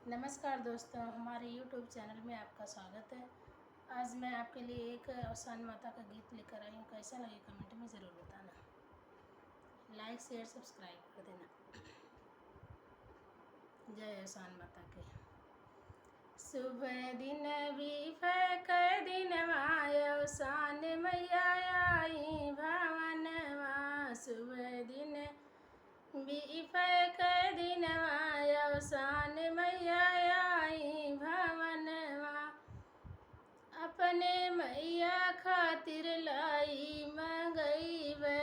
नमस्कार दोस्तों, हमारे YouTube चैनल में आपका स्वागत है। आज मैं आपके लिए एक अवसान माता का गीत लेकर आई हूँ। कैसा लगे कमेंट में ज़रूर बताना। लाइक शेयर सब्सक्राइब कर देना। जय अवसान माता के। सुबह दिन बीफक दिन अवसान मैया आई भवनवा। सुबह दिन बीफक दिन अवसान मैया आई भवनवा। अपने मैया खातिर लाई मंगई वे।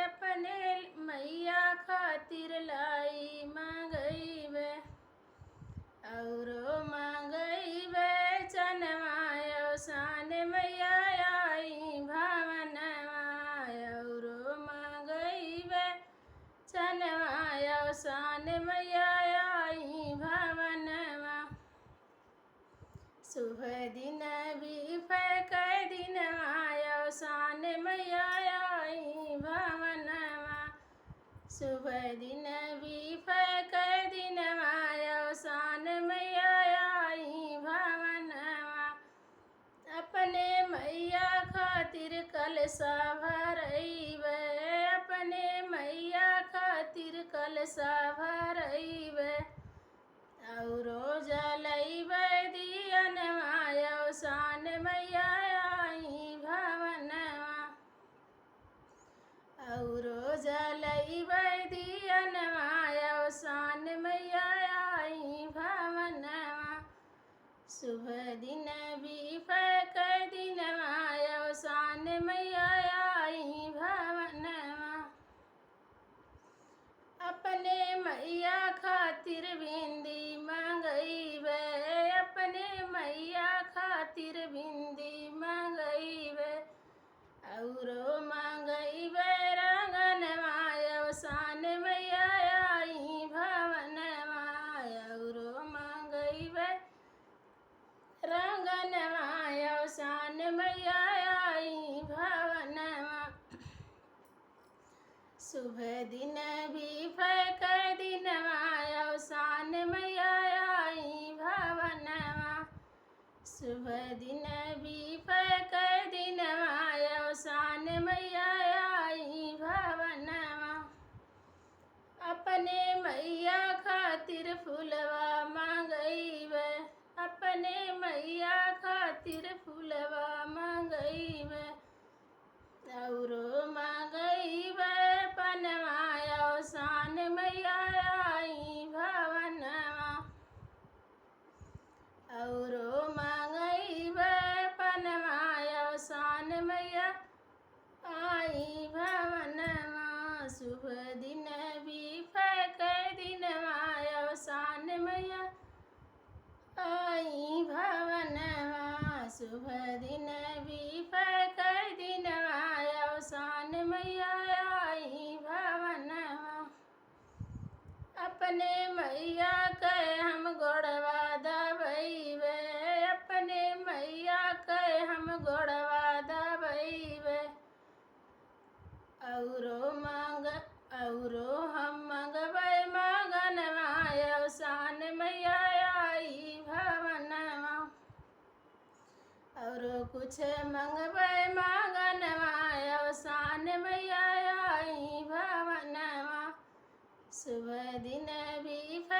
अपने मैया खातिर लाई मंगई वे। औरो मंगई वे चनवा अवसान मैया आई भवनवा। औरो मंगई वे चनवा अवसान मैया आई भवनवा। शुभ दिन बीफक दिन अवसान मैया आई भवनवा। शुभ दिन बीफक दिन अवसान मैया आई भवनवा। अपने मैया खातिर कलशा भरइबे। अपने मैया खातिर कलशा भरइबे। औरो जलइबे दियनवा अवसान मैया आई भवनवा। औरो जलइबे दियनवा अवसान मैया आई भवनवा। शुभ दिन बीफक दिन अवसान मैया आई भवनवा। अपने मैया खातिर बिंदी मंगइबे। अपने मैया खातिर बिंदी मंगइबे। औरो मंगइबे रंगनवा अवसान मैया आई भवनवा। औरो मंगइबे रंगनवा अवसान मैया आई भवनवा। शुभ दिन बीफक दिन अवसान मैया आई भवनवा। शुभ दिन बीफक दिन अवसान मैया आई भवनवा। अपने मैया खातिर फूलवा मंगइबे। अपने मैया खातिर फूलवा मंगइबे। औरो मंगइबे पनवा अवसान मैया आई भवनवा। औरो मंगइबे पनवा अवसान मैया आई भवनवा। शुभ दिन बीफक दिन अवसान मैया आई भवनवा। शुभ दिन बीफक दिन अवसान मैया आई भवनवा। अपने मैया के हम गोड़वा दबइबे। अपने मैया के हम गोड़वा दबइबे। औरो हम मंगबै मगनवा अवसान मैया आई भवनवा। औरो कुछ मंगबै मगनवा अवसान मैया आई भवनवा। शुभ दिन बीफक